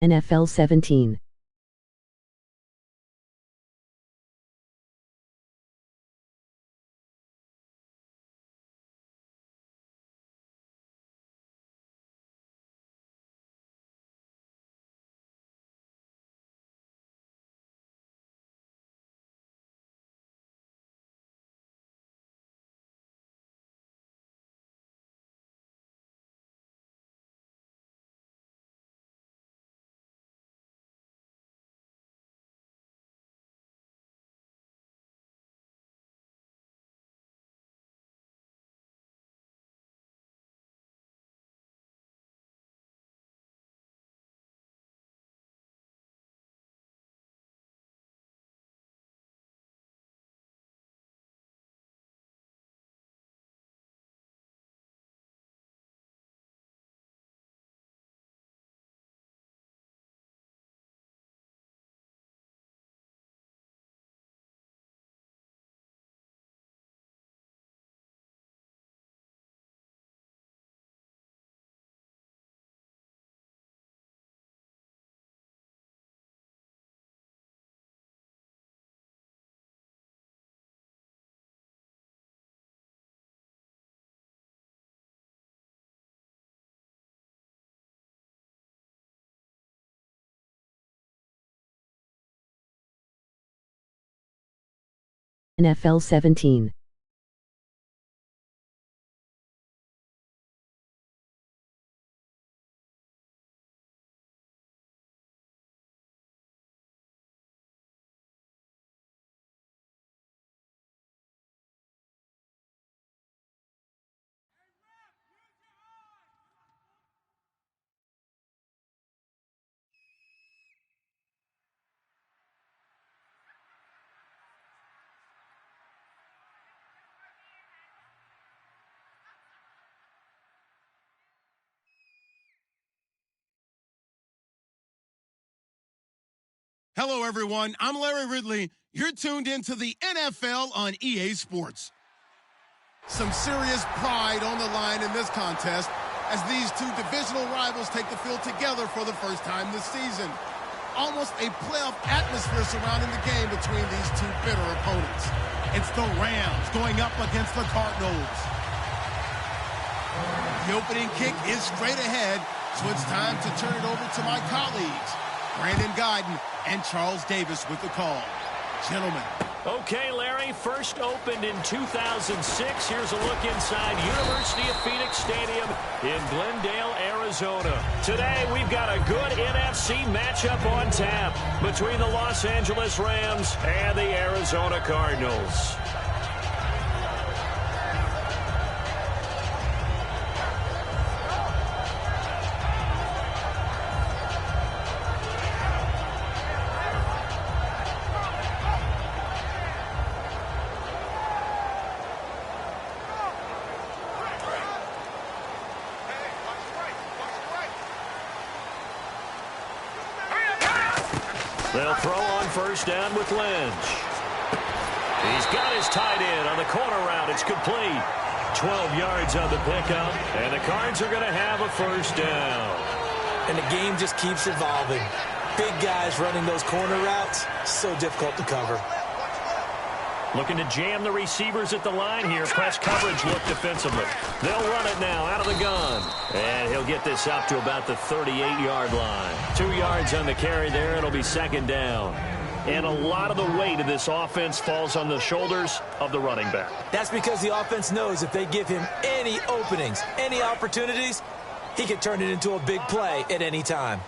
NFL 17. NFL 17. Hello, everyone. I'm Larry Ridley. You're tuned into the NFL on EA Sports. Some serious pride on the line in this contest as these two divisional rivals take the field together for the first time this season. Almost a playoff atmosphere surrounding the game between these two bitter opponents. It's the Rams going up against the Cardinals. The opening kick is straight ahead, so it's time to turn it over to my colleagues, Brandon Guyton and Charles Davis with the call. Gentlemen. Okay, Larry, first opened in 2006. Here's a look inside University of Phoenix Stadium in Glendale, Arizona. Today, we've got a good NFC matchup on tap between the Los Angeles Rams and the Arizona Cardinals. They'll throw on first down with Lynch. He's got his tight end on the corner route. It's complete. 12 yards on the pickup, and the Cards are going to have a first down. And the game just keeps evolving. Big guys running those corner routes, so difficult to cover. Looking to jam the receivers at the line here. Press coverage look defensively. They'll run it now out of the gun. And he'll get this up to about the 38-yard line. 2 yards on the carry there. It'll be second down. And a lot of the weight of this offense falls on the shoulders of the running back. That's because the offense knows if they give him any openings, any opportunities, he can turn it into a big play at any time.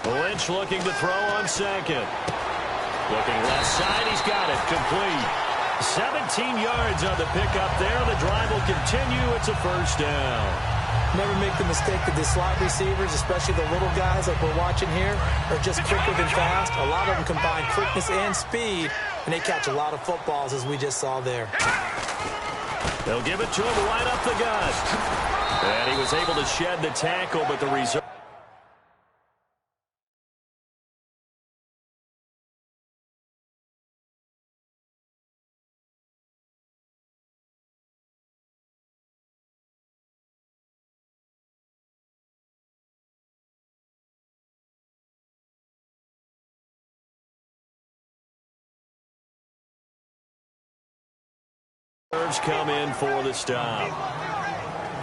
Lynch looking to throw on second. Looking left side, he's got it. Complete. 17 yards on the pickup there. The drive will continue. It's a first down. Never make the mistake that the slot receivers, especially the little guys like we're watching here, are just quicker than fast. A lot of them combine quickness and speed, and they catch a lot of footballs, as we just saw there. They'll give it to him right up the gut. And he was able to shed the tackle, but the reserve Serves come in for the stop.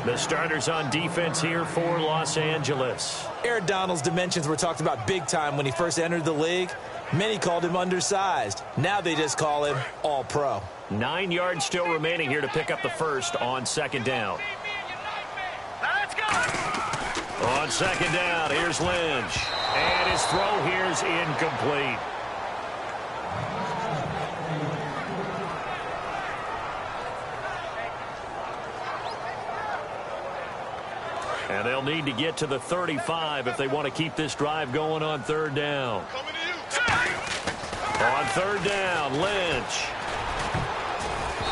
The starters on defense here for Los Angeles. Aaron Donald's dimensions were talked about big time when he first entered the league. Many called him undersized. Now they just call him all-pro. 9 yards still remaining here to pick up the first on second down. Let's go. On second down, here's Lynch. And his throw here's incomplete. And they'll need to get to the 35 if they want to keep this drive going on third down. On third down, Lynch.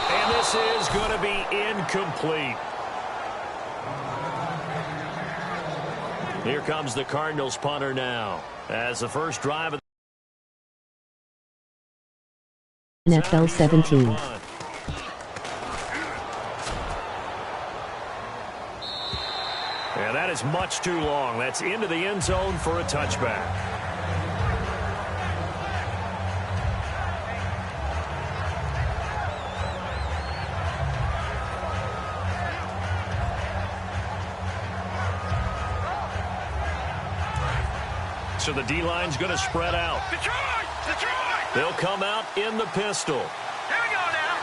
And this is going to be incomplete. Here comes the Cardinals punter now as the first drive of NFL 17. And that is much too long. That's into the end zone for a touchback. So the D-line's going to spread out. Detroit! They'll come out in the pistol. Here we go now.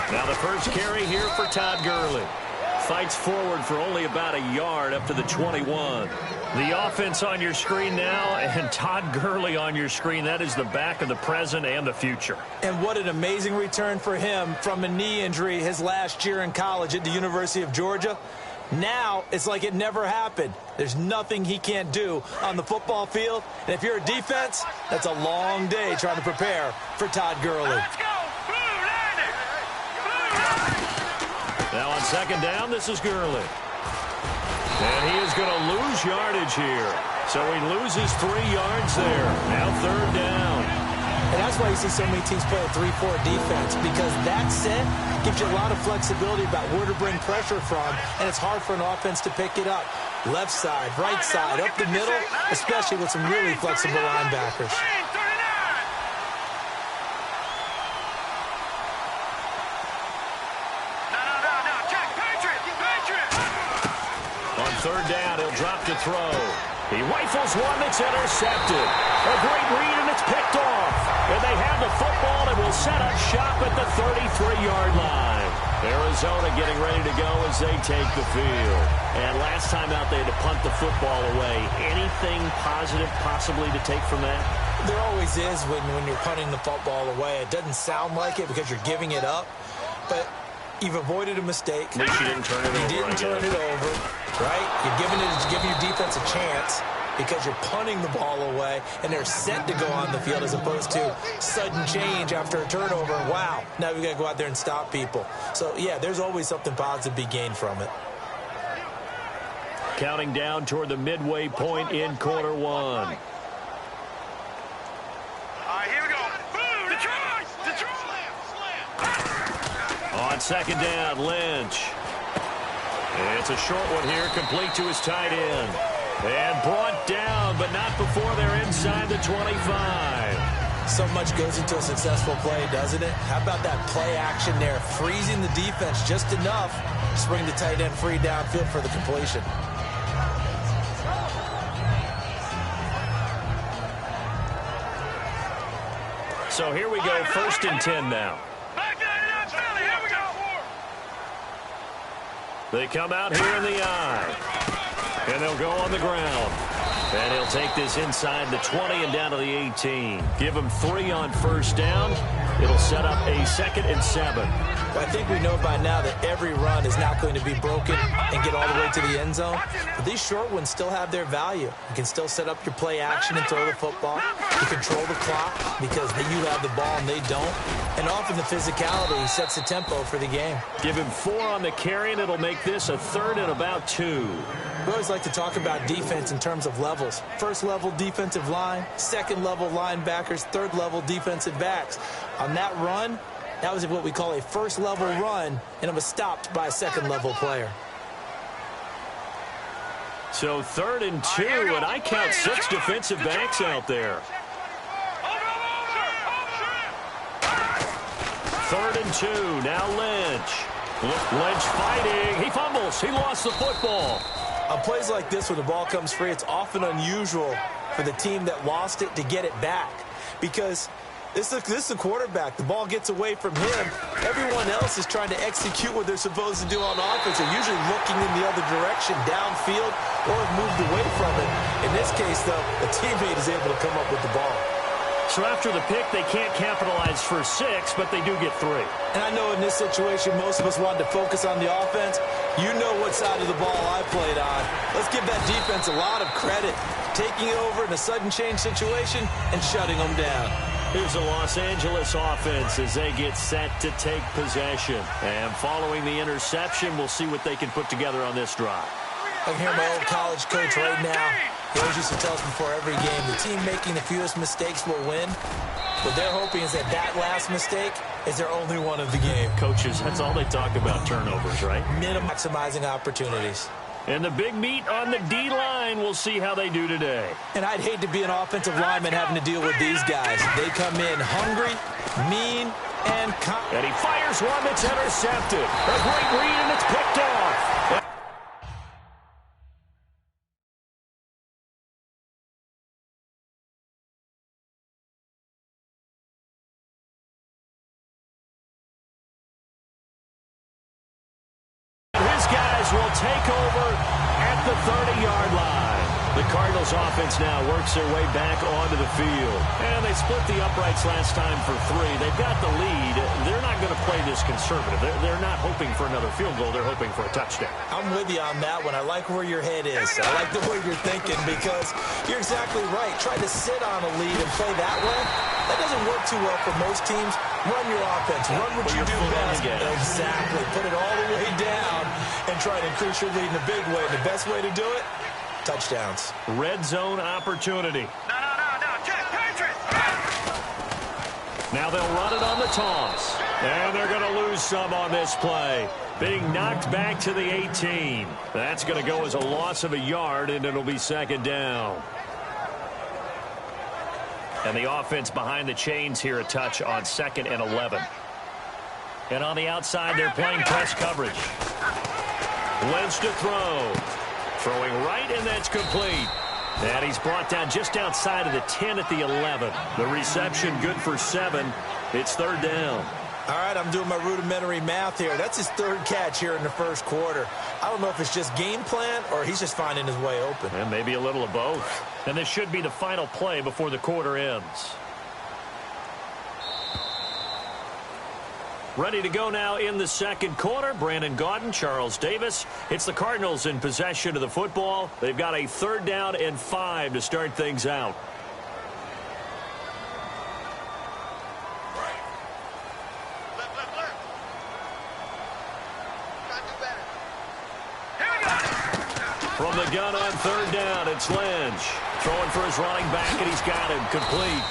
3-19. Now the first carry here for Todd Gurley. Fights forward for only about a yard up to the 21. The offense on your screen now, and Todd Gurley on your screen. That is the back of the present and the future. And what an amazing return for him from a knee injury his last year in college at the University of Georgia. Now it's like it never happened. There's nothing he can't do on the football field. And if you're a defense, that's a long day trying to prepare for Todd Gurley. Let's go. Blue landing. Now on second down, this is Gurley. And he is going to lose yardage here. So he loses 3 yards there. Now third down. And that's why you see so many teams play a 3-4 defense, because that set gives you a lot of flexibility about where to bring pressure from, and it's hard for an offense to pick it up. Left side, right side, up the middle, especially with some really flexible linebackers. On third down, he'll drop to throw. He rifles one that's intercepted. A great read, and it's picked off. And they have the football and will set up shop at the 33-yard line. Arizona getting ready to go as they take the field. And last time out, they had to punt the football away. Anything positive possibly to take from that? There always is when you're punting the football away. It doesn't sound like it because you're giving it up, but you've avoided a mistake. At least you didn't turn it over. You didn't turn it over, right? You're giving your defense a chance because you're punting the ball away, and they're set to go on the field as opposed to sudden change after a turnover. Wow, now we got to go out there and stop people. So, yeah, there's always something positive to be gained from it. Counting down toward the midway point in quarter one. All right, here we go. Boom, Detroit! On second down, Lynch. It's a short one here, complete to his tight end. And brought down, but not before they're inside the 25. So much goes into a successful play, doesn't it? How about that play action there, freezing the defense just enough to bring the tight end free downfield for the completion. So here we go, 1st and 10 now. Here we go. They come out here in the eye. And they'll go on the ground. And he'll take this inside the 20 and down to the 18. Give him 3 on first down. It'll set up a 2nd and 7. Well, I think we know by now that every run is not going to be broken and get all the way to the end zone. But these short ones still have their value. You can still set up your play action and throw the football. You control the clock because you have the ball and they don't. And often the physicality sets the tempo for the game. Give him 4 on the carry, and it'll make this a 3rd and about 2. We always like to talk about defense in terms of levels. First level defensive line, second level linebackers, third level defensive backs. On that run, that was what we call a first level run, and it was stopped by a second level player. So 3rd and 2, and I count 6 defensive backs out there. 3rd and 2. Now Lynch. Lynch fighting. He fumbles. He lost the football. On plays like this where the ball comes free, it's often unusual for the team that lost it to get it back because this is the quarterback. The ball gets away from him. Everyone else is trying to execute what they're supposed to do on offense. They're usually looking in the other direction, downfield, or have moved away from it. In this case, though, the teammate is able to come up with the ball. So after the pick, they can't capitalize for 6, but they do get 3. And I know in this situation, most of us wanted to focus on the offense. You know what side of the ball I played on. Let's give that defense a lot of credit, taking it over in a sudden change situation and shutting them down. Here's the Los Angeles offense as they get set to take possession. And following the interception, we'll see what they can put together on this drive. I can hear my old college coach right now. He always used to tell us before every game, the team making the fewest mistakes will win. What they're hoping is that last mistake is their only one of the game. Coaches, that's all they talk about, turnovers, right? Maximizing opportunities. And the big meat on the D-line, we'll see how they do today. And I'd hate to be an offensive lineman having to deal with these guys. They come in hungry, mean, and he fires one that's intercepted. A great read, and it's picked off. His guys will take over at the 30-yard line. The Cardinals offense now works their way back onto the field. And they split the uprights last time for 3. They've got the lead. They're not going to play this conservative. They're not hoping for another field goal. They're hoping for a touchdown. I'm with you on that one. I like where your head is. I like the way you're thinking because you're exactly right. Try to sit on a lead and play that way. That doesn't work too well for most teams. Run your offense. Run what you do best. Exactly. Put it all the way down and try to increase your lead in a big way. The best way to do it, touchdowns. Red zone opportunity. No. Jack Patrick. Now they'll run it on the toss. And they're going to lose some on this play. Being knocked back to the 18. That's going to go as a loss of a yard, and it'll be 2nd down. And the offense behind the chains here a touch on 2nd and 11. And on the outside, they're playing press coverage. Lynch to throw. Throwing right, and that's complete. And he's brought down just outside of the 10 at the 11. The reception good for 7. It's 3rd down. All right, I'm doing my rudimentary math here. That's his 3rd catch here in the 1st quarter. I don't know if it's just game plan or he's just finding his way open. And maybe a little of both. And this should be the final play before the quarter ends. Ready to go now in the 2nd quarter. Brandon Gaudin, Charles Davis. It's the Cardinals in possession of the football. They've got a 3rd down and 5 to start things out. From the gun on 3rd down, it's Lynch. Throwing for his running back, and he's got him complete.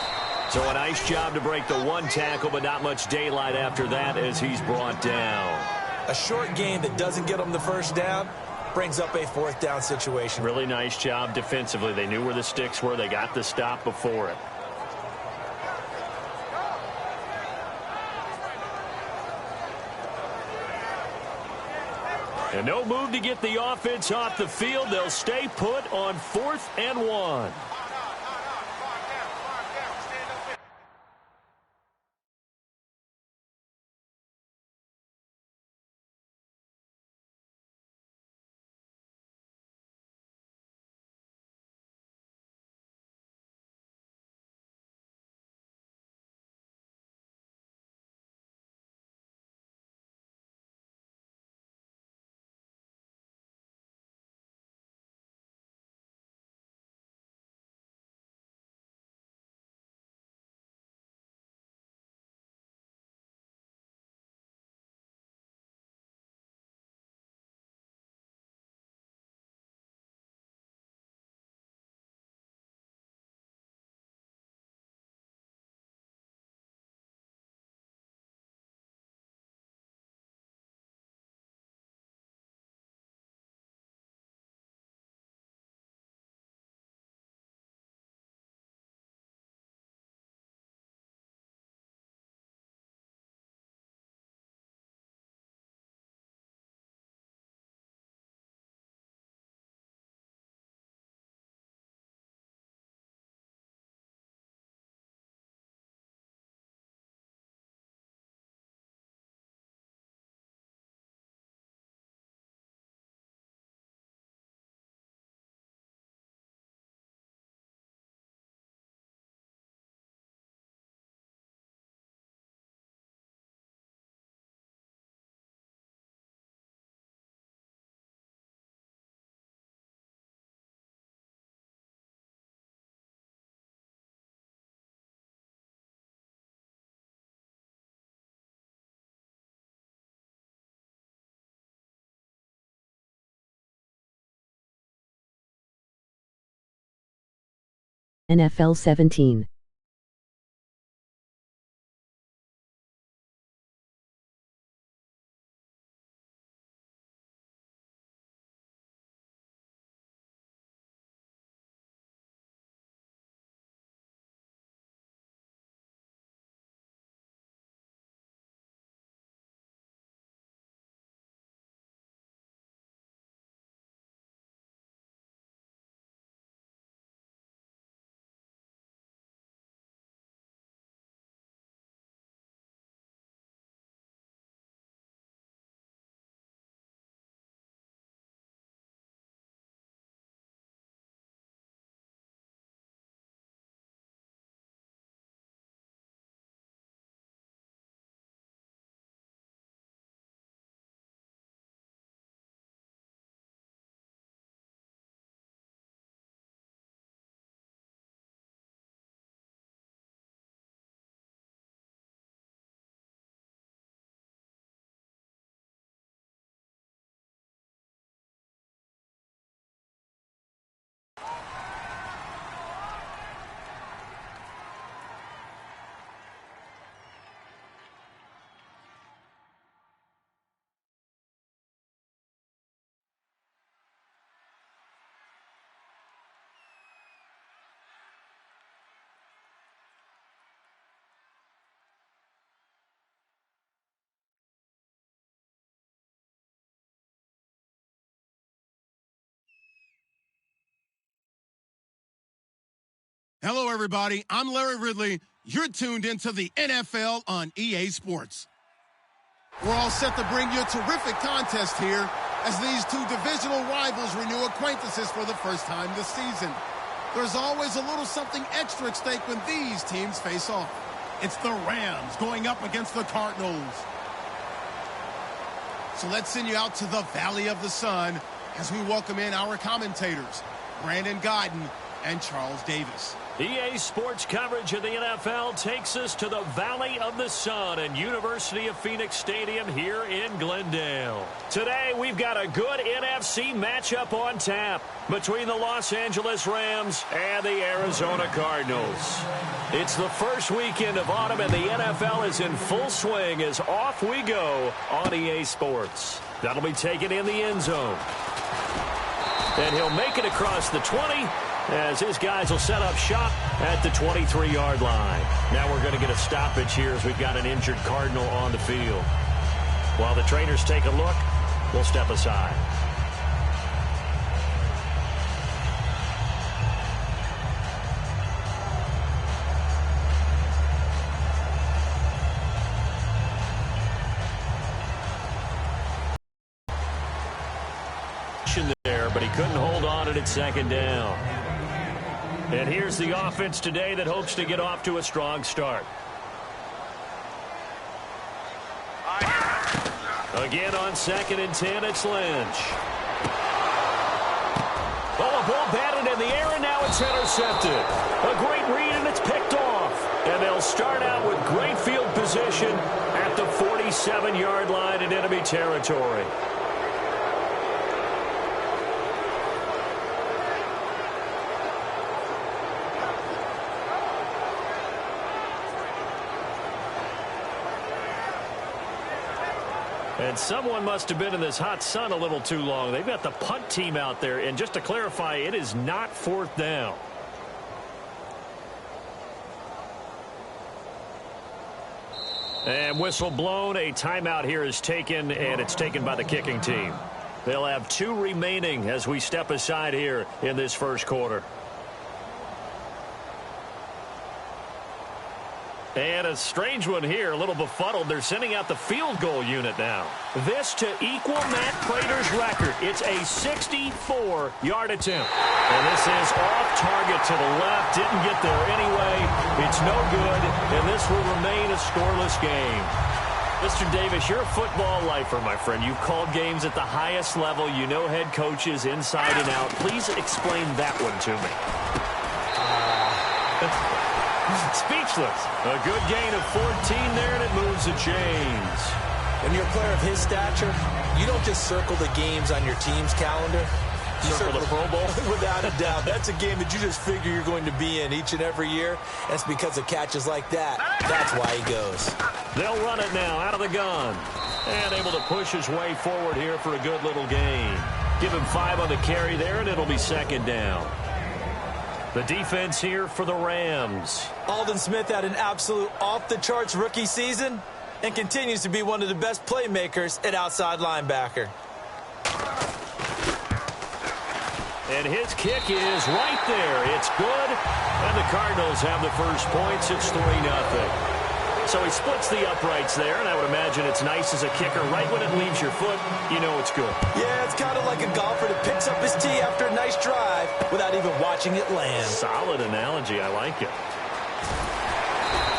So a nice job to break the 1 tackle, but not much daylight after that as he's brought down. A short game that doesn't get him the 1st down brings up a 4th down situation. Really nice job defensively. They knew where the sticks were. They got the stop before it. And no move to get the offense off the field. They'll stay put on 4th and 1. NFL 17. Hello, everybody. I'm Larry Ridley. You're tuned into the NFL on EA Sports. We're all set to bring you a terrific contest here as these two divisional rivals renew acquaintances for the first time this season. There's always a little something extra at stake when these teams face off. It's the Rams going up against the Cardinals. So let's send you out to the Valley of the Sun as we welcome in our commentators, Brandon Godden and Charles Davis. EA Sports coverage of the NFL takes us to the Valley of the Sun and University of Phoenix Stadium here in Glendale. Today, we've got a good NFC matchup on tap between the Los Angeles Rams and the Arizona Cardinals. It's the first weekend of autumn, and the NFL is in full swing as off we go on EA Sports. That'll be taken in the end zone. And he'll make it across the 20 as his guys will set up shop at the 23-yard line. Now we're going to get a stoppage here as we've got an injured Cardinal on the field. While the trainers take a look, we'll step aside. There, but he couldn't hold on at second down. And here's the offense today that hopes to get off to a strong start. Again on 2nd and 10, it's Lynch. Oh, a ball batted in the air, and now it's intercepted. A great read, and it's picked off. And they'll start out with great field position at the 47-yard line in enemy territory. And someone must have been in this hot sun a little too long. They've got the punt team out there. And just to clarify, it is not 4th down. And whistle blown. A timeout here is taken, and it's taken by the kicking team. They'll have 2 remaining as we step aside here in this first quarter. And a strange one here, a little befuddled. They're sending out the field goal unit now. This to equal Matt Prater's record. It's a 64-yard attempt. And this is off target to the left. Didn't get there anyway. It's no good, and this will remain a scoreless game. Mr. Davis, you're a football lifer, my friend. You've called games at the highest level. You know head coaches inside and out. Please explain that one to me. Speechless. A good gain of 14 there, and it moves the chains. When you're a player of his stature, you don't just circle the games on your team's calendar. Circle the Pro Bowl? Without a doubt. That's a game that you just figure you're going to be in each and every year. That's because of catches like that. That's why he goes. They'll run it now out of the gun. And able to push his way forward here for a good little gain. Give him 5 on the carry there, and it'll be second down. The defense here for the Rams. Aldon Smith had an absolute off-the-charts rookie season and continues to be one of the best playmakers at outside linebacker. And his kick is right there. It's good. And the Cardinals have the first points. It's 3-0. So he splits the uprights there, and I would imagine it's nice as a kicker. Right when it leaves your foot, you know it's good. Yeah, it's kind of like a golfer that picks up his tee after a nice drive without even watching it land. Solid analogy. I like it.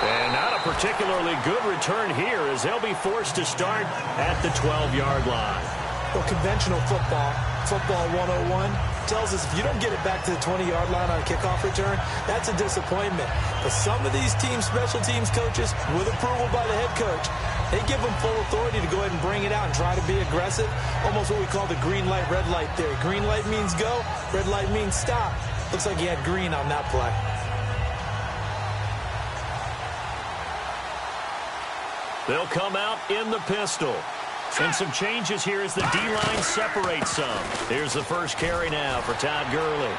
And not a particularly good return here as they'll be forced to start at the 12-yard line. Well, conventional football 101, tells us if you don't get it back to the 20-yard line on a kickoff return, that's a disappointment. But some of these special teams coaches, with approval by the head coach, they give them full authority to go ahead and bring it out and try to be aggressive. Almost what we call the green light, red light theory. Green light means go, red light means stop. Looks like he had green on that play. They'll come out in the pistol. And some changes here as the D-line separates some. Here's the first carry now for Todd Gurley.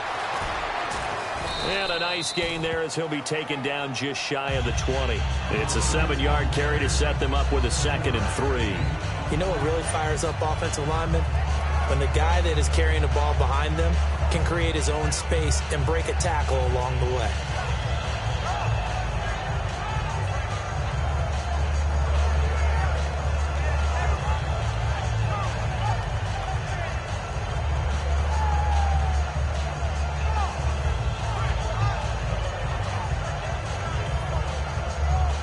And a nice gain there as he'll be taken down just shy of the 20. It's a 7-yard carry to set them up with a 2nd and 3. You know what really fires up offensive linemen? When the guy that is carrying the ball behind them can create his own space and break a tackle along the way.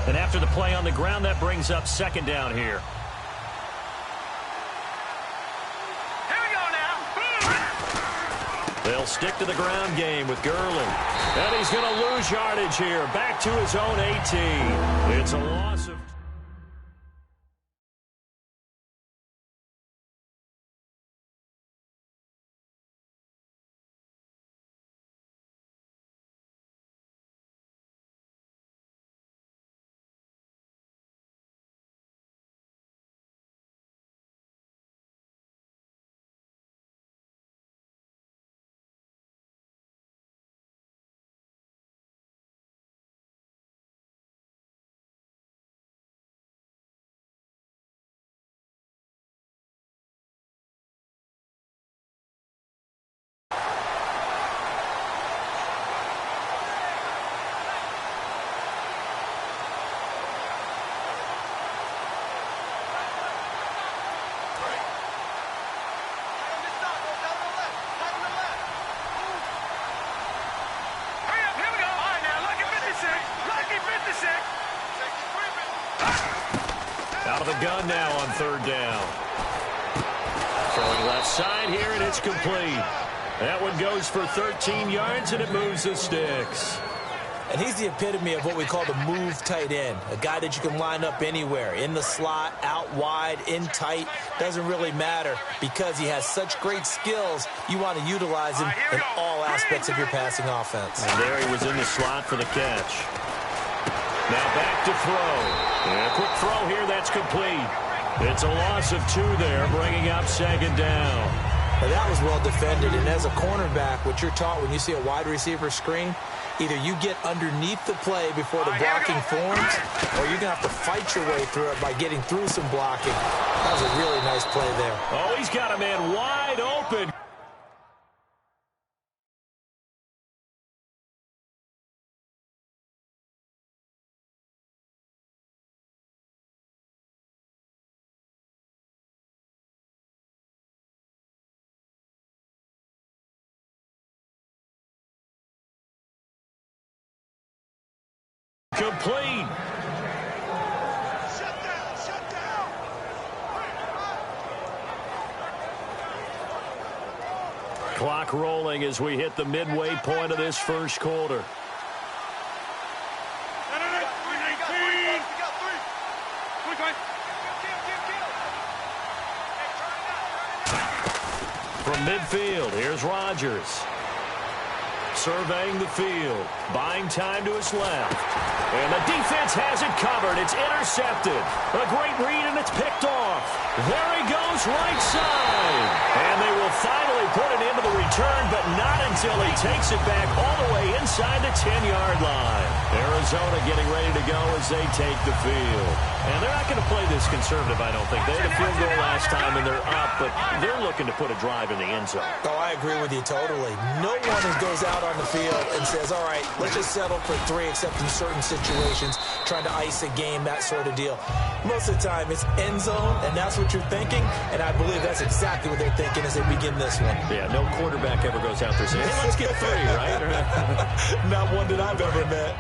And after the play on the ground, that brings up 2nd down here. Here we go now. They'll stick to the ground game with Gurley. And he's going to lose yardage here. Back to his own 18. It's a loss of... Out of the gun now on 3rd down. Throwing left side here, and it's complete. That one goes for 13 yards, and it moves the sticks. And he's the epitome of what we call the move tight end, a guy that you can line up anywhere, in the slot, out wide, in tight, doesn't really matter because he has such great skills. You want to utilize him in all aspects of your passing offense. And there he was in the slot for the catch. Now back to throw. And a quick throw here, that's complete. It's a loss of 2 there, bringing up 2nd down. Now that was well defended, and as a cornerback, what you're taught when you see a wide receiver screen, either you get underneath the play before the blocking forms, or you're going to have to fight your way through it by getting through some blocking. That was a really nice play there. Oh, he's got a man wide open. Complete. Shut down. Clock rolling as we hit the midway point of this first quarter. From midfield, here's Rodgers. Surveying the field, buying time to his left. And the defense has it covered. It's intercepted. A great read, and it's picked off. There he goes, right side. And they will finally put it into the return, but not until he takes it back all the way inside the 10-yard line. Arizona getting ready to go as they take the field. And they're not going to play this conservative, I don't think. They had a field goal last time, and they're up, but they're looking to put a drive in the end zone. Oh, I agree with you totally. No one goes out on the field and says, all right, let's just settle for 3, except in certain situations, trying to ice a game, that sort of deal. Most of the time, it's end zone, and that's what you're thinking, and I believe that's exactly what they're thinking as they begin this one. Yeah, no quarterback ever goes out there saying, hey, let's get 3, right? Not one that I've ever met.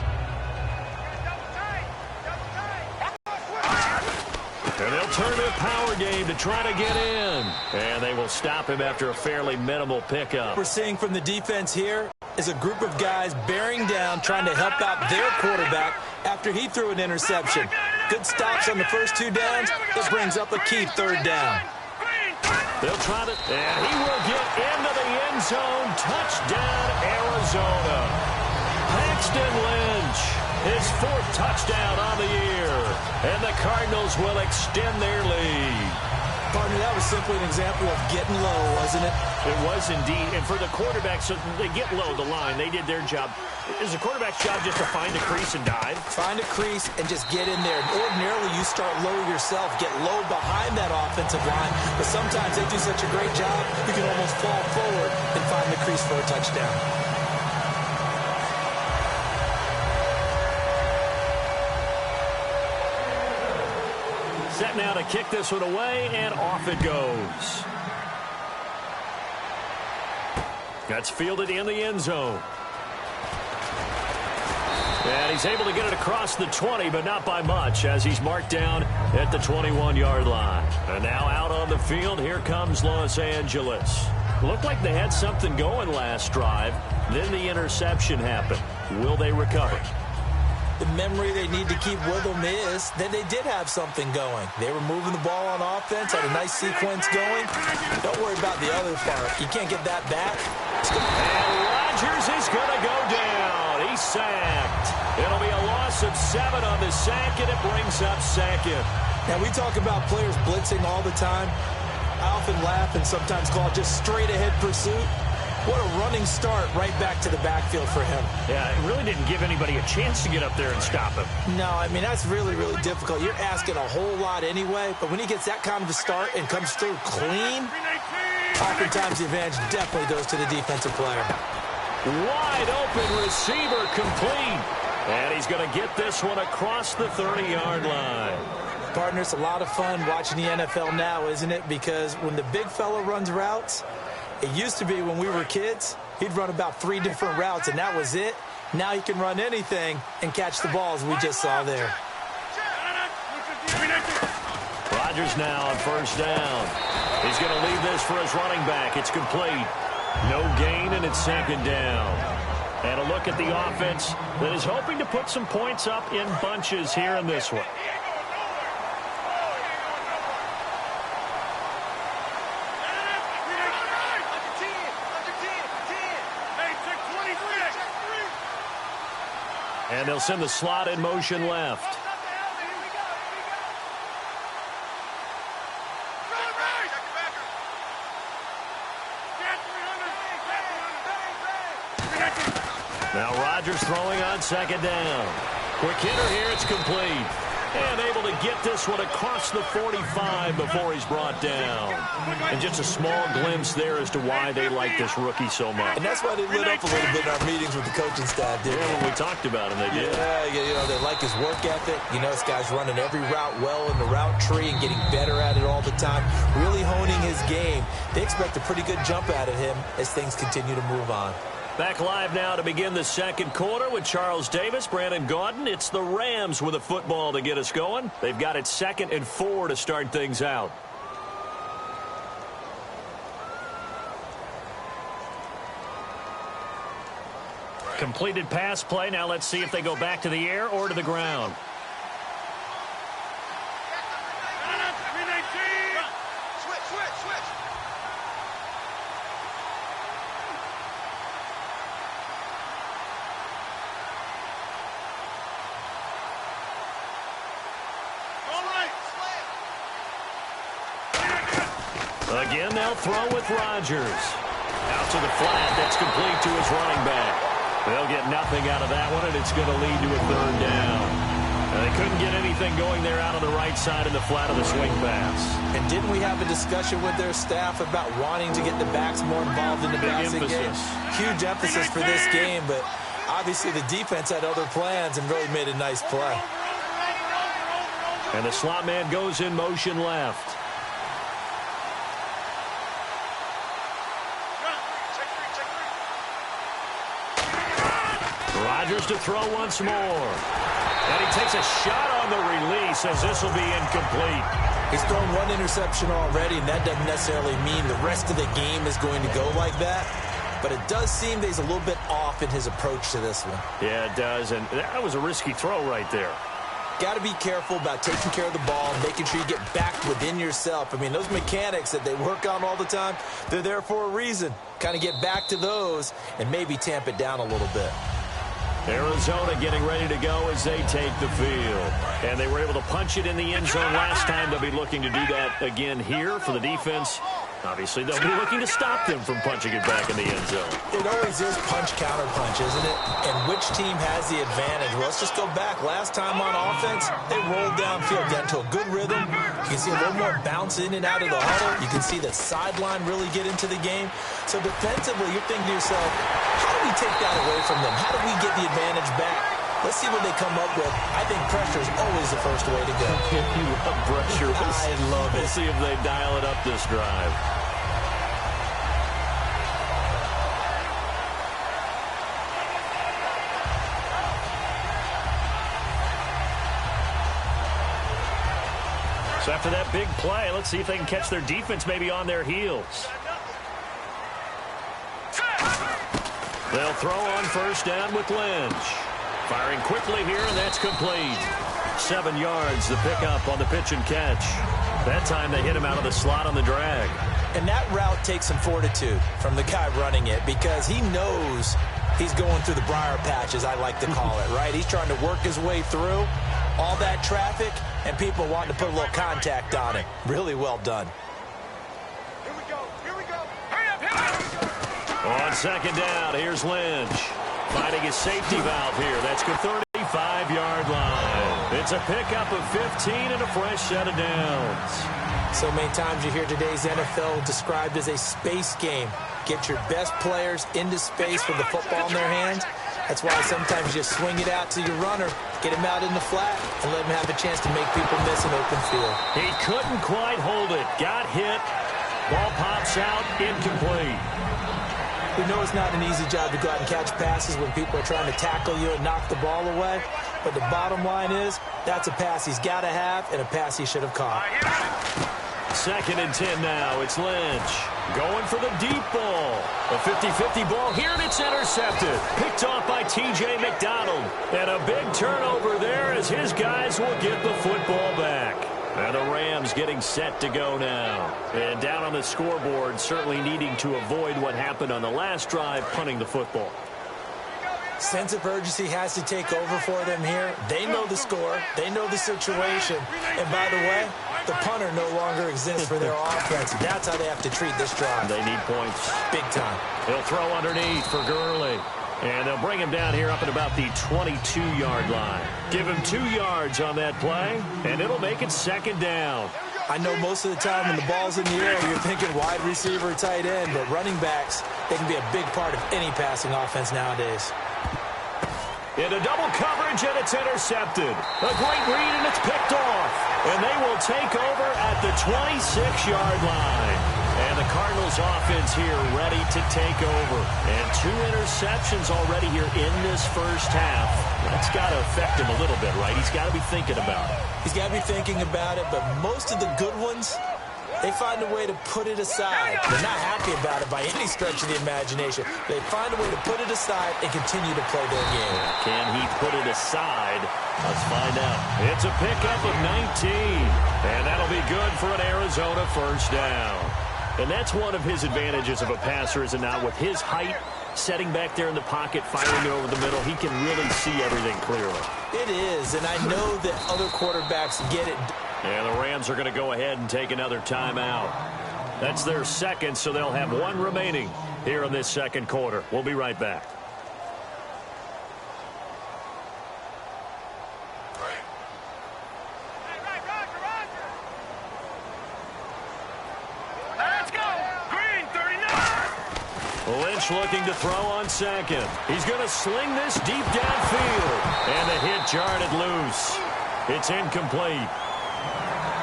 And they'll turn to a power game to try to get in. And they will stop him after a fairly minimal pickup. What we're seeing from the defense here is a group of guys bearing down, trying to help out their quarterback after he threw an interception. Good stops on the first 2 downs. This brings up a key 3rd down. They'll try to, and he will get into the end zone. Touchdown, Arizona. Paxton Lynch, his 4th touchdown on the year. And the Cardinals will extend their lead. Partner, that was simply an example of getting low, wasn't it? It was indeed. And for the quarterback, so they get low the line. They did their job. Is the quarterback's job just to find a crease and dive? Find a crease and just get in there. Ordinarily, you start low yourself, get low behind that offensive line. But sometimes they do such a great job, you can almost fall forward and find the crease for a touchdown. Set now to kick this one away, and off it goes. That's fielded in the end zone. And he's able to get it across the 20, but not by much, as he's marked down at the 21-yard line. And now out on the field, here comes Los Angeles. Looked like they had something going last drive. Then the interception happened. Will they recover? The memory they need to keep with them is that they did have something going. They were moving the ball on offense, had a nice sequence going. Don't worry about the other part. You can't get that back. And Rodgers is going to go down. He's sacked. It'll be a loss of 7 on the sack, and it brings up 2nd. Now, we talk about players blitzing all the time. I often laugh and sometimes call it just straight-ahead pursuit. What a running start right back to the backfield for him. Yeah, it really didn't give anybody a chance to get up there and stop him. No, I mean, that's really, really difficult. You're asking a whole lot anyway, but when he gets that kind of a start and comes through clean, oftentimes the advantage definitely goes to the defensive player. Wide open receiver complete. And he's going to get this one across the 30-yard line. Partner, it's a lot of fun watching the NFL now, isn't it? Because when the big fella runs routes, it used to be when we were kids, he'd run about 3 different routes, and that was it. Now he can run anything and catch the balls we just saw there. Rodgers now on 1st down. He's going to leave this for his running back. It's complete. No gain, and it's 2nd down. And a look at the offense that is hoping to put some points up in bunches here in this one. And they'll send the slot in motion left. Now Rodgers throwing on 2nd down. Quick hitter here, it's complete. And able to get this one across the 45 before he's brought down. And just a small glimpse there as to why they like this rookie so much. And that's why they lit up a little bit in our meetings with the coaching staff, didn't they? Yeah, when we talked about him, they did. Yeah, you know, they like his work ethic. You know, this guy's running every route well in the route tree and getting better at it all the time, really honing his game. They expect a pretty good jump out of him as things continue to move on. Back live now to begin the 2nd quarter with Charles Davis, Brandon Gaudin. It's the Rams with a football to get us going. They've got it 2nd and 4 to start things out. Completed pass play. Now let's see if they go back to the air or to the ground. Again, they'll throw with Rodgers. Out to the flat. That's complete to his running back. They'll get nothing out of that one, and it's going to lead to a third down. They couldn't get anything going there out on the right side in the flat of the swing pass. And didn't we have a discussion with their staff about wanting to get the backs more involved in the passing game? Huge emphasis for this game, but obviously the defense had other plans and really made a nice play. And the slot man goes in motion left. Rodgers to throw once more. And he takes a shot on the release as this will be incomplete. He's thrown one interception already, and that doesn't necessarily mean the rest of the game is going to go like that. But it does seem that he's a little bit off in his approach to this one. Yeah, it does, and that was a risky throw right there. Got to be careful about taking care of the ball, making sure you get back within yourself. I mean, those mechanics that they work on all the time, they're there for a reason. Kind of get back to those and maybe tamp it down a little bit. Arizona getting ready to go as they take the field. And they were able to punch it in the end zone last time. They'll be looking to do that again here for the defense. Obviously, they'll be looking to stop them from punching it back in the end zone. It always is punch-counter-punch, isn't it? And which team has the advantage? Well, let's just go back. Last time on offense, they rolled downfield, got into a good rhythm. You can see a little more bounce in and out of the huddle. You can see the sideline really get into the game. So defensively, you're thinking to yourself, how do we take that away from them? How do we get the advantage back? Let's see what they come up with. I think pressure is always the first way to go. You love pressure. I love it. We'll see if they dial it up this drive. So after that big play, let's see if they can catch their defense maybe on their heels. They'll throw on first down with Lynch. Firing quickly here, and that's complete. 7 yards, the pickup on the pitch and catch. That time they hit him out of the slot on the drag. And that route takes some fortitude from the guy running it because he knows he's going through the briar patch, as I like to call it, right? He's trying to work his way through all that traffic and people wanting to put a little contact on it. Really well done. Here we go. Here we go. Hurry up, hurry up. On second down, here's Lynch. Finding his safety valve here. That's good. 35-yard line. It's a pickup of 15 and a fresh set of downs. So many times you hear today's NFL described as a space game. Get your best players into space with the football in their hands. That's why sometimes you just swing it out to your runner, get him out in the flat, and let him have a chance to make people miss an open field. He couldn't quite hold it. Got hit. Ball pops out. Incomplete. We know it's not an easy job to go out and catch passes when people are trying to tackle you and knock the ball away. But the bottom line is, that's a pass he's got to have and a pass he should have caught. Second and 10 now. It's Lynch going for the deep ball. A 50-50 ball here, and it's intercepted. Picked off by T.J. McDonald. And a big turnover there as his guys will get the football back. And the Rams getting set to go now. And down on the scoreboard, certainly needing to avoid what happened on the last drive, punting the football. Sense of urgency has to take over for them here. They know the score. They know the situation. And by the way, the punter no longer exists for their offense. That's how they have to treat this drive. They need points. Big time. He'll throw underneath for Gurley. And they'll bring him down here up at about the 22-yard line. Give him 2 yards on that play, and it'll make it second down. I know most of the time when the ball's in the air, you're thinking wide receiver, tight end, but running backs, they can be a big part of any passing offense nowadays. Into double coverage, and it's intercepted. A great read, and it's picked off. And they will take over at the 26-yard line. And the Cardinals offense here ready to take over. And 2 interceptions already here in this first half. That's got to affect him a little bit, right? He's got to be thinking about it. He's got to be thinking about it, but most of the good ones, they find a way to put it aside. They're not happy about it by any stretch of the imagination. They find a way to put it aside and continue to play their game. Can he put it aside? Let's find out. It's a pickup of 19. And that'll be good for an Arizona first down. And that's one of his advantages of a passer, is it not? With his height, setting back there in the pocket, firing it over the middle, he can really see everything clearly. It is, and I know that other quarterbacks get it. And the Rams are going to go ahead and take another timeout. That's their second, so they'll have one remaining here in this second quarter. We'll be right back. Let's go. Green 39. Lynch looking to throw on second. He's going to sling this deep downfield. And the hit jarred it loose. It's incomplete.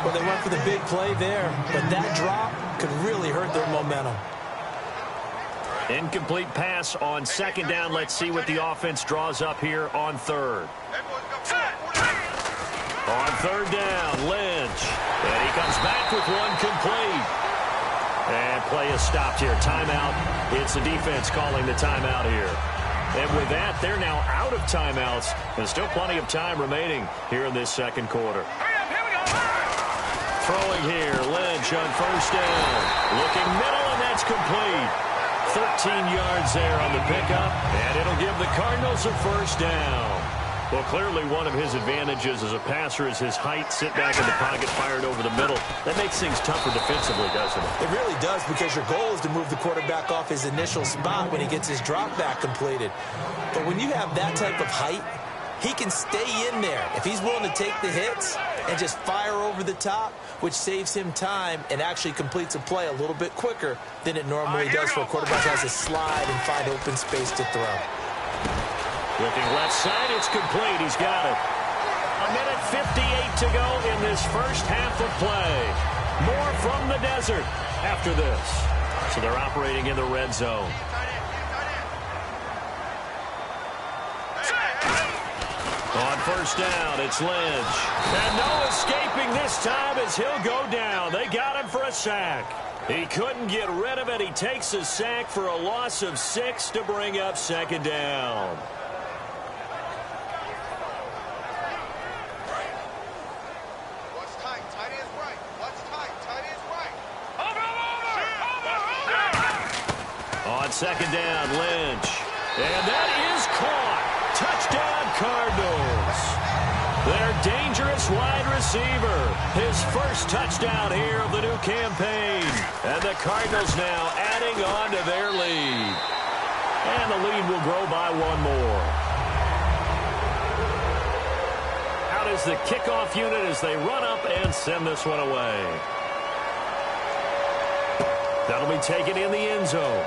Well, they went for the big play there, but that drop could really hurt their momentum. Incomplete pass on second down. Let's see what the offense draws up here on third. On third down, Lynch. And he comes back with one complete. And play is stopped here. Timeout. It's the defense calling the timeout here. And with that, they're now out of timeouts. And still plenty of time remaining here in this second quarter. Throwing here, Lynch on first down. Looking middle, and that's complete. 13 yards there on the pickup, and it'll give the Cardinals a first down. Well, clearly one of his advantages as a passer is his height. Sit back in the pocket, fired over the middle. That makes things tougher defensively, doesn't it? It really does, because your goal is to move the quarterback off his initial spot when he gets his drop back completed. But when you have that type of height, he can stay in there if he's willing to take the hits and just fire over the top, which saves him time and actually completes a play a little bit quicker than it normally does for a quarterback who has to slide and find open space to throw. Looking left side, it's complete. He's got it. A minute 58 to go in this first half of play. More from the desert after this. So they're operating in the red zone. On first down, it's Lynch. And no escaping this time as he'll go down. They got him for a sack. He couldn't get rid of it. He takes a sack for a loss of 6 to bring up second down. What's tight? Tight end's right. What's tight? Tight end's right. Over. On second down, Lynch. And that is caught. Touchdown, Cardinals. Their dangerous wide receiver. His first touchdown here of the new campaign. And the Cardinals now adding on to their lead. And the lead will grow by one more. Out is the kickoff unit as they run up and send this one away. That'll be taken in the end zone.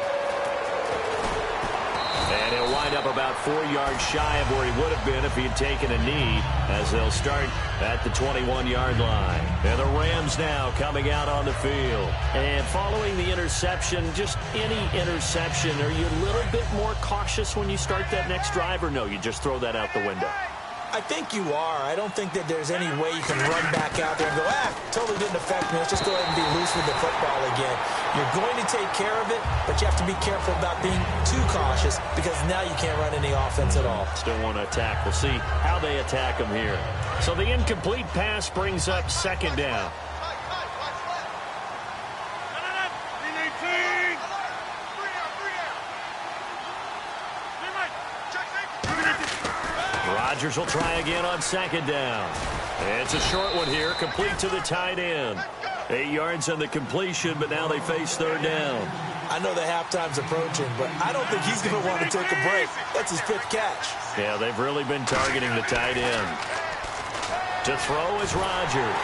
And he'll wind up about 4 yards shy of where he would have been if he had taken a knee, as they'll start at the 21-yard line. And the Rams now coming out on the field. And following the interception, just any interception, are you a little bit more cautious when you start that next drive, or no, you just throw that out the window? I think you are. I don't think that there's any way you can run back out there and go, totally didn't affect me. Let's just go ahead and be loose with the football again. You're going to take care of it, but you have to be careful about being too cautious, because now you can't run any offense at all. Still want to attack. We'll see how they attack him here. So the incomplete pass brings up second down. Rodgers will try again on second down. It's a short one here, complete to the tight end. 8 yards on the completion, but now they face third down. I know the halftime's approaching, but I don't think he's going to want to take a break. That's his fifth catch. Yeah, they've really been targeting the tight end. To throw is Rodgers.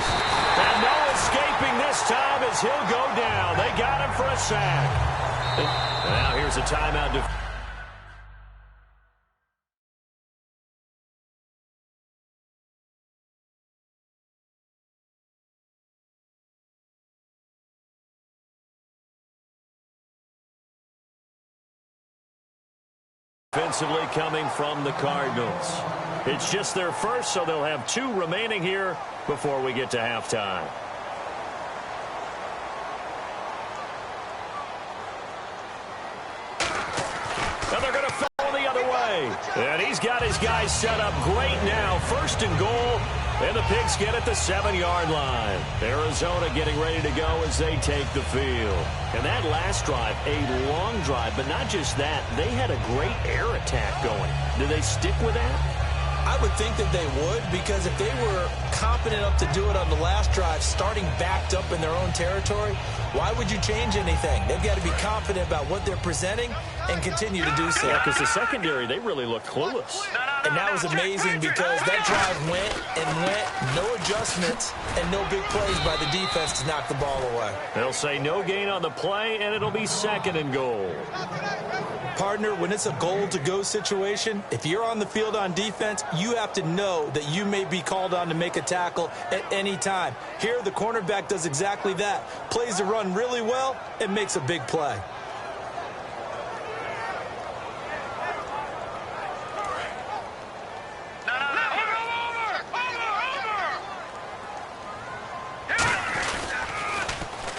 And no escaping this time as he'll go down. They got him for a sack. And now here's a timeout. Offensively coming from the Cardinals. It's just their first, so they'll have 2 remaining here before we get to halftime. And they're going to follow the other way. And he's got his guys set up great now. First and goal. And the Pigskin at the 7-yard line. Arizona getting ready to go as they take the field. And that last drive, a long drive, but not just that. They had a great air attack going. Do they stick with that? I would think that they would, because if they were confident enough to do it on the last drive, starting backed up in their own territory, why would you change anything? They've got to be confident about what they're presenting and continue to do so. Yeah, because the secondary, they really looked clueless. And that was amazing because that drive went and went, no adjustments, and no big plays by the defense to knock the ball away. They'll say no gain on the play, and it'll be 2nd and goal. Partner, when it's a goal-to-go situation, if you're on the field on defense, you have to know that you may be called on to make a tackle at any time. Here, the cornerback does exactly that. Plays the run really well and makes a big play.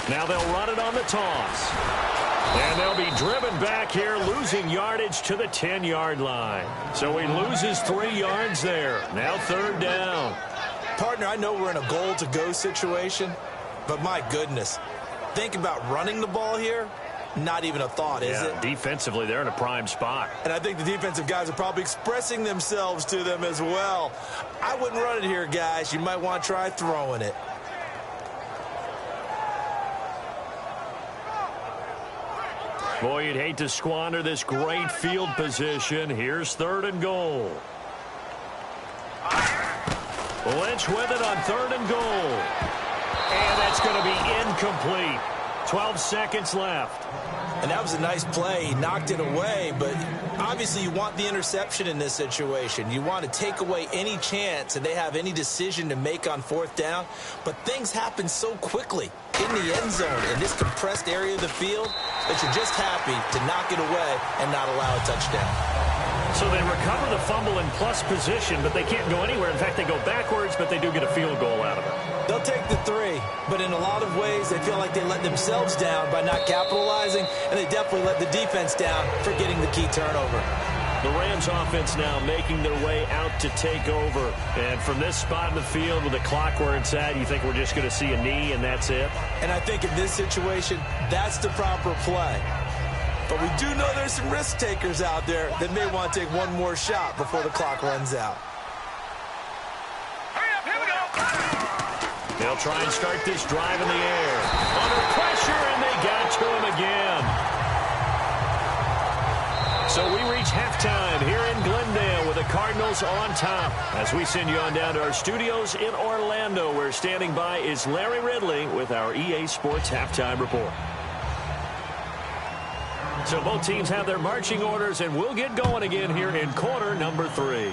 Now they'll run it on the toss. And they'll be driven back here, losing yardage to the 10-yard line. So he loses 3 yards there. Now 3rd down. Partner, I know we're in a goal-to-go situation, but my goodness, think about running the ball here. Not even a thought, is it? Defensively, they're in a prime spot. And I think the defensive guys are probably expressing themselves to them as well. I wouldn't run it here, guys. You might want to try throwing it. Boy, you'd hate to squander this great field position. Here's 3rd and goal. Lynch with it on 3rd and goal. And that's going to be incomplete. 12 seconds left. And that was a nice play. He knocked it away, but obviously you want the interception in this situation. You want to take away any chance that they have any decision to make on 4th down. But things happen so quickly in the end zone in this compressed area of the field that you're just happy to knock it away and not allow a touchdown. So they recover the fumble in plus position, but they can't go anywhere. In fact, they go backwards, but they do get a field goal out of it. They'll take the 3, but in a lot of ways, they feel like they let themselves down by not capitalizing, and they definitely let the defense down for getting the key turnover. The Rams offense now making their way out to take over. And from this spot in the field with the clock where it's at, you think we're just going to see a knee and that's it? And I think in this situation, that's the proper play. But we do know there's some risk takers out there that may want to take one more shot before the clock runs out. Hurry up, here we go. They'll try and start this drive in the air. Under pressure, and they got to him again. So we reach halftime here in Glendale with the Cardinals on top. As we send you on down to our studios in Orlando, where standing by is Larry Ridley with our EA Sports Halftime Report. So both teams have their marching orders, and we'll get going again here in quarter number 3.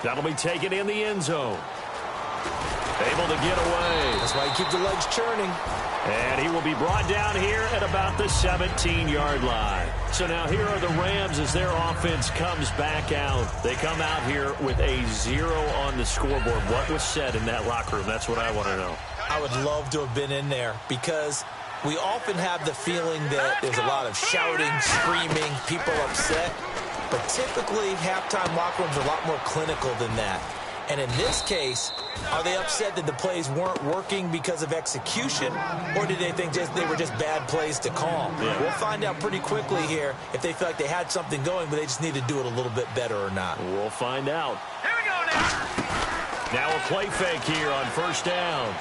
That'll be taken in the end zone. Able to get away. That's why you keep the legs churning. And he will be brought down here at about the 17-yard line. So now here are the Rams as their offense comes back out. They come out here with a 0 on the scoreboard. What was said in that locker room? That's what I want to know. I would love to have been in there because we often have the feeling that there's a lot of shouting, screaming, people upset. But typically, halftime locker rooms are a lot more clinical than that. And in this case, are they upset that the plays weren't working because of execution, or did they think they were just bad plays to call? Yeah. We'll find out pretty quickly here if they feel like they had something going, but they just need to do it a little bit better or not. We'll find out. Here we go now. Now a play fake here on 1st down.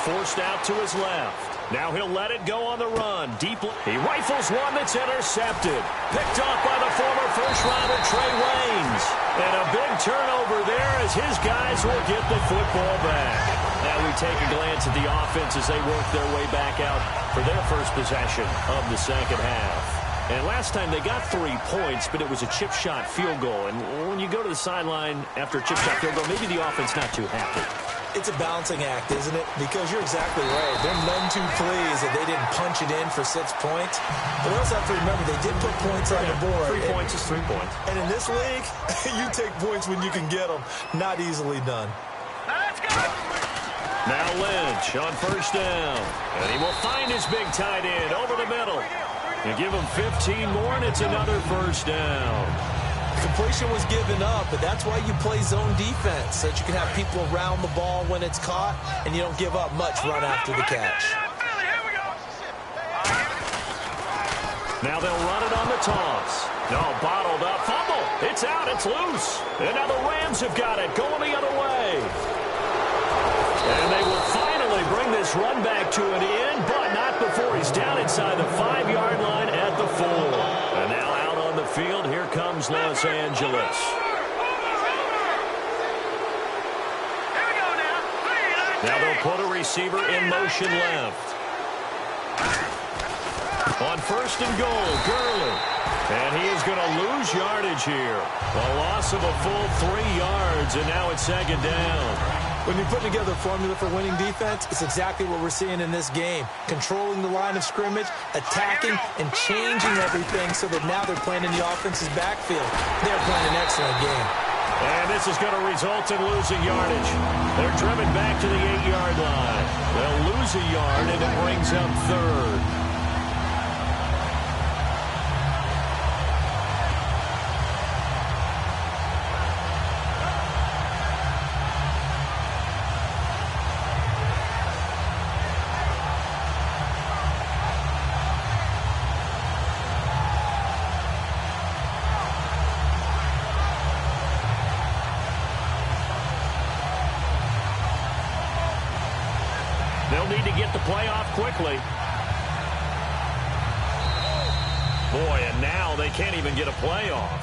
Forced out to his left. Now he'll let it go on the run. Deeply. He rifles one that's intercepted. Picked off by the former first-rounder Trey Waynes. And a big turnover there as his guys will get the football back. Now we take a glance at the offense as they work their way back out for their first possession of the second half. And last time they got 3 points, but it was a chip shot field goal. And when you go to the sideline after a chip shot field goal, maybe the offense not too happy. It's a balancing act, isn't it? Because you're exactly right. They're none too pleased that they didn't punch it in for 6 points. But we also have to remember they did put points on the board. 3 points is 3 points. And in this league, you take points when you can get them. Not easily done. Let's go. Now Lynch on 1st down. And he will find his big tight end over the middle. And give him 15 more, and it's another 1st down. Completion was given up, but that's why you play zone defense, so that you can have people around the ball when it's caught, and you don't give up much run after the catch. Now they'll run it on the toss. No, bottled up. Fumble. It's out. It's loose. And now the Rams have got it. Going the other way. And they will finally bring this run back to an end, but not before he's down inside the 5-yard line at the 4. And now out on the field, here comes Los Angeles. Now they'll put a receiver in motion left. On 1st and goal, Gurley. And he is going to lose yardage here. A loss of a full 3 yards, and now it's 2nd down. When you put together a formula for winning defense, it's exactly what we're seeing in this game. Controlling the line of scrimmage, attacking, and changing everything so that now they're playing in the offense's backfield. They're playing an excellent game. And this is going to result in losing yardage. They're driven back to the 8-yard line. They'll lose a yard, and it brings up 3rd. They'll need to get the play off quickly. Boy, and now they can't even get a play off.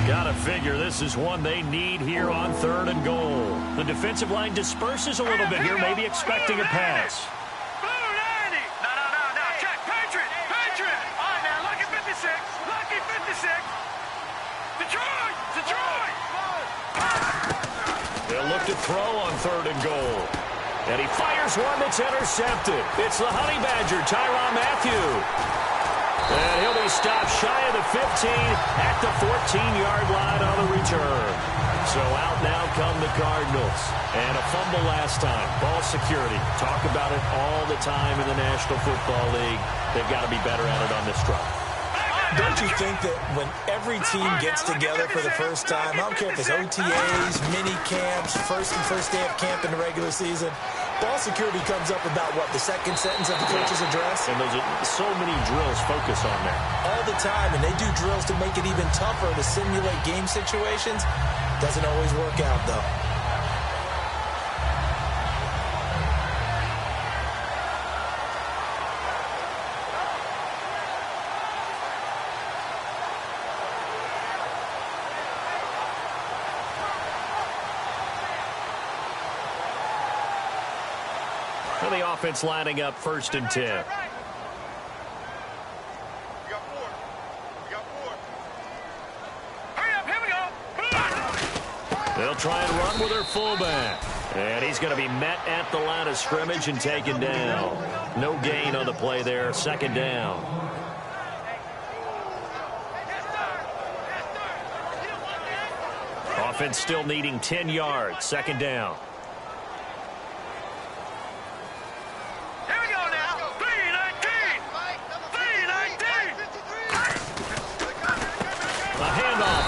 Gotta figure this is one they need here on 3rd and goal. The defensive line disperses a little bit here, maybe expecting a pass. They'll look to throw on 3rd and goal. And he fires one that's intercepted. It's the Honey Badger, Tyrann Mathieu. And he'll be stopped shy of the 15 at the 14-yard line on the return. So out now come the Cardinals. And a fumble last time. Ball security. Talk about it all the time in the National Football League. They've got to be better at it on this drive. Don't you think that when every team gets together for the first time, I don't care if it's OTAs, mini camps, first day of camp in the regular season, ball security comes up about, what, the second sentence of the coach's address? And those are so many drills focus on that. All the time, and they do drills to make it even tougher to simulate game situations. Doesn't always work out, though. For the offense lining up 1st and 10. We got 4. Hurry up, here we go. They'll try and run with their fullback. And he's going to be met at the line of scrimmage and taken down. No gain on the play there. 2nd down. Offense still needing 10 yards. 2nd down.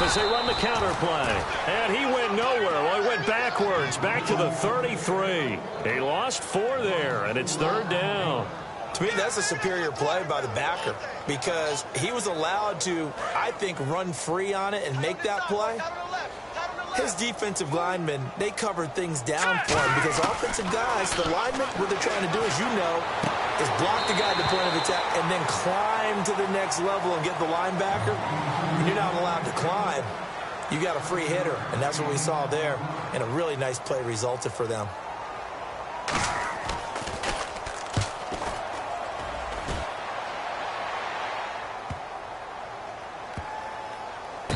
As they run the counter play. And he went nowhere. Well, he went backwards, back to the 33. He lost 4 there, and it's 3rd down. To me, that's a superior play by the backer because he was allowed to, I think, run free on it and make that play. His defensive linemen, they covered things down for him because offensive guys, the linemen, what they're trying to do, as you know, is block the guy at the point of attack and then climb to the next level and get the linebacker. And you're not allowed to climb. You got a free hitter, and that's what we saw there. And a really nice play resulted for them.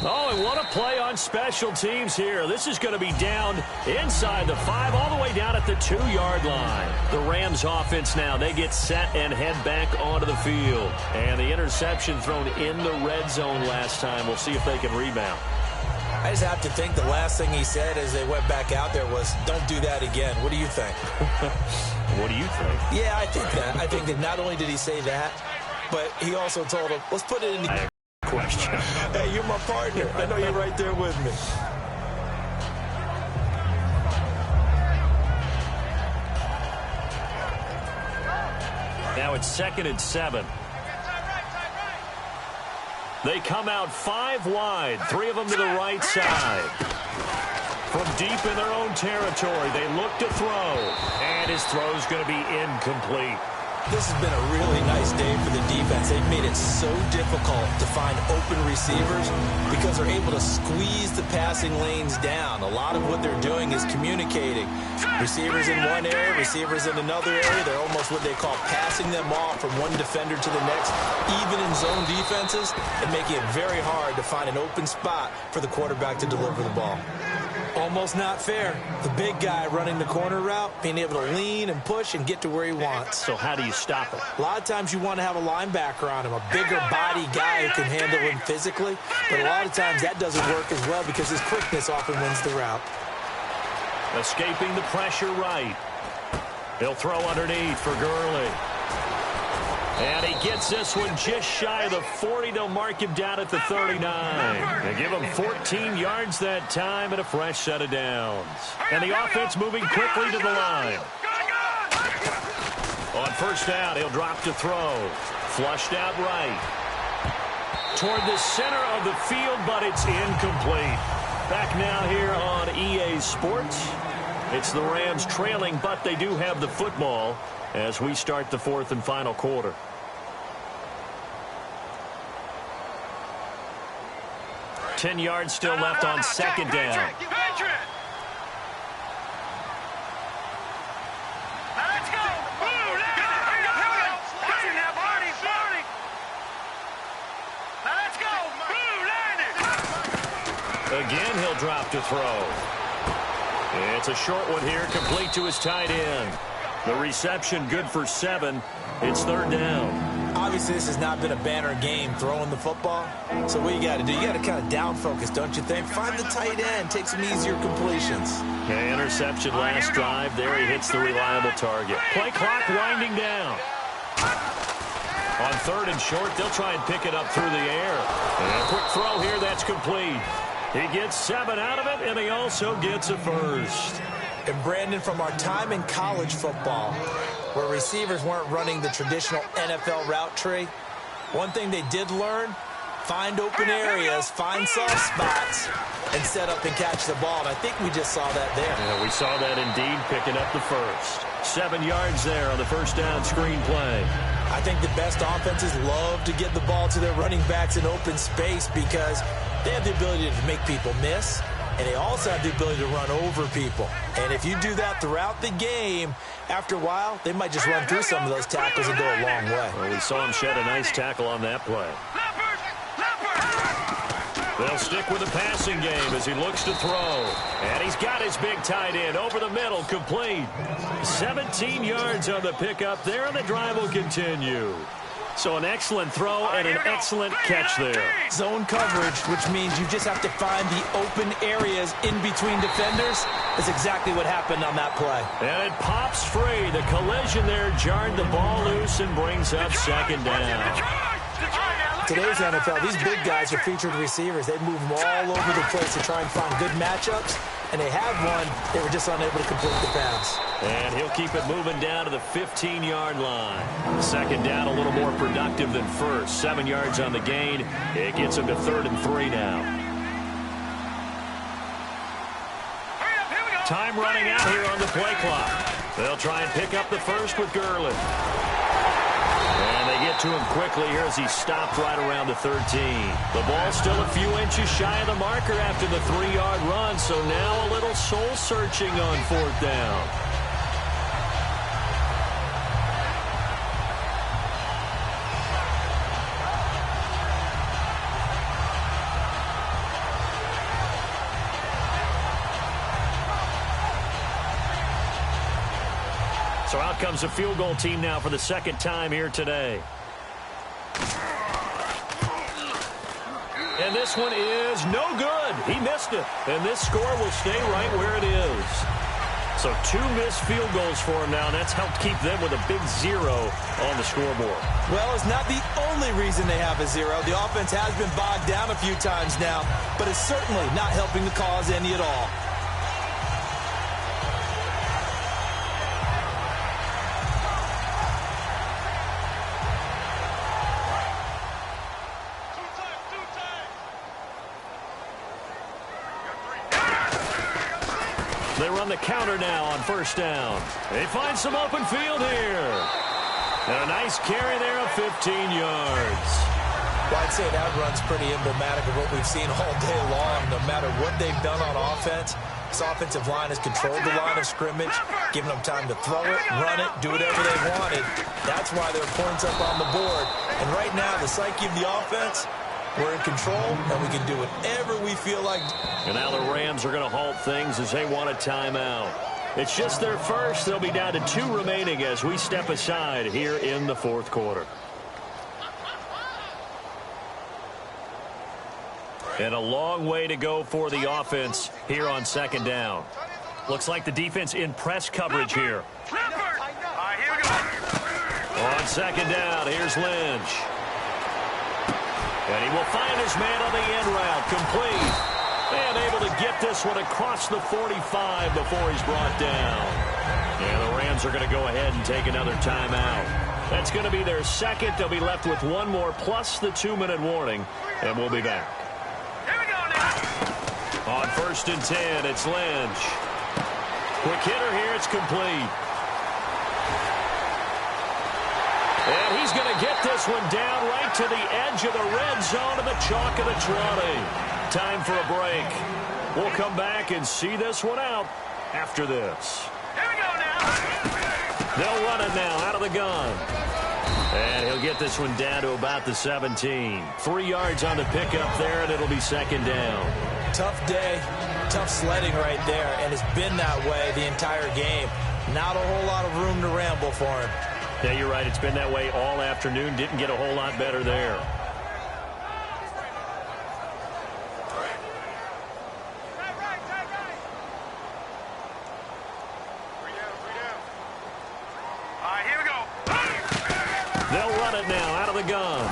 Oh, and what a play on special teams here. This is going to be down inside the 5, all the way down at the 2-yard line. The Rams offense now, they get set and head back onto the field. And the interception thrown in the red zone last time. We'll see if they can rebound. I just have to think the last thing he said as they went back out there was, don't do that again. What do you think? What do you think? Yeah, I think that. I think that not only did he say that, but he also told him, let's put it in the question. Hey, you're my partner. I know you're right there with me. it's 2nd and 7. They come out 5 wide, 3 of them to the right side. From deep in their own territory, they look to throw, and his throw's going to be incomplete. This has been a really nice day for the defense. They've made it so difficult to find open receivers because they're able to squeeze the passing lanes down. A lot of what they're doing is communicating. Receivers in one area, receivers in another area. They're almost what they call passing them off from one defender to the next, even in zone defenses, and making it very hard to find an open spot for the quarterback to deliver the ball. Almost not fair. The big guy running the corner route, being able to lean and push and get to where he wants. So how do you stop it? A lot of times you want to have a linebacker on him, a bigger body guy who can handle him physically. But a lot of times that doesn't work as well because his quickness often wins the route. Escaping the pressure right. He'll throw underneath for Gurley. And he gets this one just shy of the 40. They'll mark him down at the 39. They give him 14 yards that time and a fresh set of downs. And the offense moving quickly to the line. On first down, he'll drop to throw. Flushed out right. Toward the center of the field, but it's incomplete. Back now here on EA Sports. It's the Rams trailing, but they do have the football as we start the 4th and final quarter. Ten yards still left on second down. Again, he'll drop to throw. It's a short one here, complete to his tight end. The reception good for 7. It's 3rd down. Obviously, this has not been a banner game throwing the football. So what you got to do, you got to kind of down focus, don't you think? Find the tight end, take some easier completions. Okay, interception last drive. There he hits the reliable target. Play clock winding down. On 3rd and short, they'll try and pick it up through the air. And a quick throw here, that's complete. He gets 7 out of it, and he also gets a first. And Brandon, from our time in college football, where receivers weren't running the traditional NFL route tree, one thing they did learn, find open areas, find soft spots, and set up and catch the ball. And I think we just saw that there. Yeah, we saw that indeed, picking up the first. 7 yards there on the first down screen play. I think the best offenses love to get the ball to their running backs in open space because they have the ability to make people miss, and they also have the ability to run over people. And if you do that throughout the game, after a while, they might just run through some of those tackles and go a long way. Well, we saw him shed a nice tackle on that play. They'll stick with the passing game as he looks to throw. And he's got his big tight end over the middle, complete. 17 yards on the pickup there, and the drive will continue. So an excellent throw and an excellent catch there. Zone coverage, which means you just have to find the open areas in between defenders, is exactly what happened on that play. And it pops free. The collision there jarred the ball loose and brings up 2nd down. Today's NFL, these big guys are featured receivers. They move them all over the place to try and find good matchups, and they had one. They were just unable to complete the pass. And he'll keep it moving down to the 15-yard line. 2nd down, a little more productive than first. 7 yards on the gain. It gets him to 3rd and 3 now. Time running out here on the play clock. They'll try and pick up the first with Gurley. And they get to him quickly here as he stopped right around the 13. The ball's still a few inches shy of the marker after the 3-yard run, so now a little soul-searching on 4th down. So out comes a field goal team now for the 2nd time here today. And this one is no good. He missed it. And this score will stay right where it is. So 2 missed field goals for him now, and that's helped keep them with a big 0 on the scoreboard. Well, it's not the only reason they have a 0. The offense has been bogged down a few times now, but it's certainly not helping the cause any at all. They run the counter now on first down. They find some open field here. And a nice carry there of 15 yards. Well, I'd say that run's pretty emblematic of what we've seen all day long. No matter what they've done on offense, this offensive line has controlled the line of scrimmage, giving them time to throw it, run it, do whatever they wanted. That's why there are points up on the board. And right now, the psyche of the offense, we're in control, and we can do whatever we feel like. And now the Rams are going to halt things as they want a timeout. It's just their first. They'll be down to 2 remaining as we step aside here in the fourth quarter. And a long way to go for the offense here on second down. Looks like the defense in press coverage here. Here we go. On second down, here's Lynch. And he will find his man on the end route, complete. And able to get this one across the 45 before he's brought down. And the Rams are going to go ahead and take another timeout. That's going to be their second. They'll be left with 1 more plus the 2-minute warning. And we'll be back. Here we go now. On first and 10, it's Lynch. Quick hitter here, it's complete. And he's going to get this one down right to the edge of the red zone of the chalk of the 20. Time for a break. We'll come back and see this one out after this. Here we go now. They'll run it now out of the gun. And he'll get this one down to about the 17. 3 yards on the pickup there, and it'll be second down. Tough day, tough sledding right there, and it's been that way the entire game. Not a whole lot of room to ramble for him. Yeah, you're right. It's been that way all afternoon. Didn't get a whole lot better there. Here we go. They'll run it now out of the gun.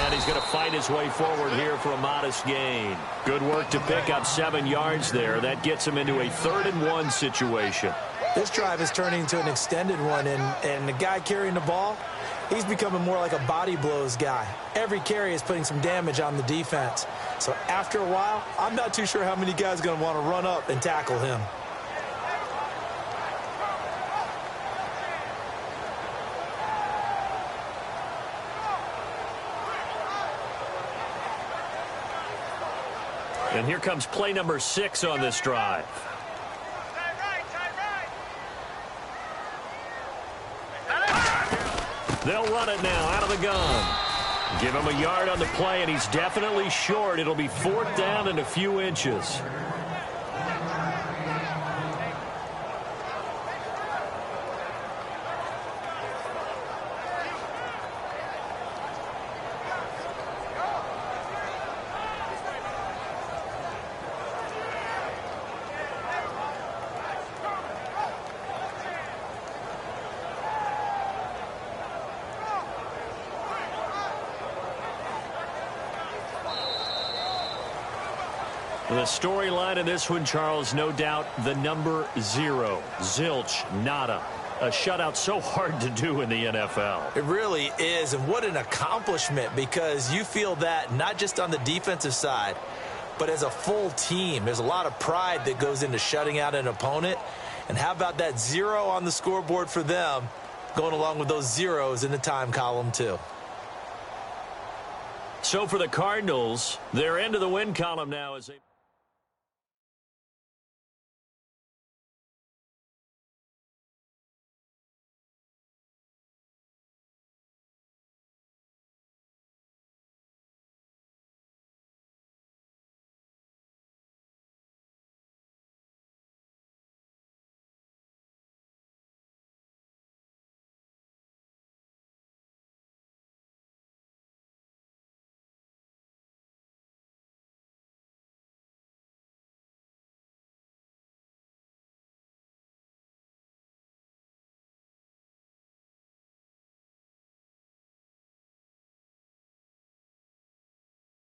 And he's going to fight his way forward here for a modest gain. Good work to pick up 7 yards there. That gets him into a 3rd and 1 situation. This drive is turning into an extended one, and the guy carrying the ball, he's becoming more like a body blows guy. Every carry is putting some damage on the defense. So after a while, I'm not too sure how many guys are going to want to run up and tackle him. And here comes play number 6 on this drive. They'll run it now out of the gun. Give him a yard on the play, and he's definitely short. It'll be 4th down and a few inches. The storyline in this one, Charles, no doubt the number 0. Zilch, nada. A shutout so hard to do in the NFL. It really is, and what an accomplishment, because you feel that not just on the defensive side, but as a full team. There's a lot of pride that goes into shutting out an opponent. And how about that 0 on the scoreboard for them, going along with those zeros in the time column too. So for the Cardinals, they're into the win column now as they...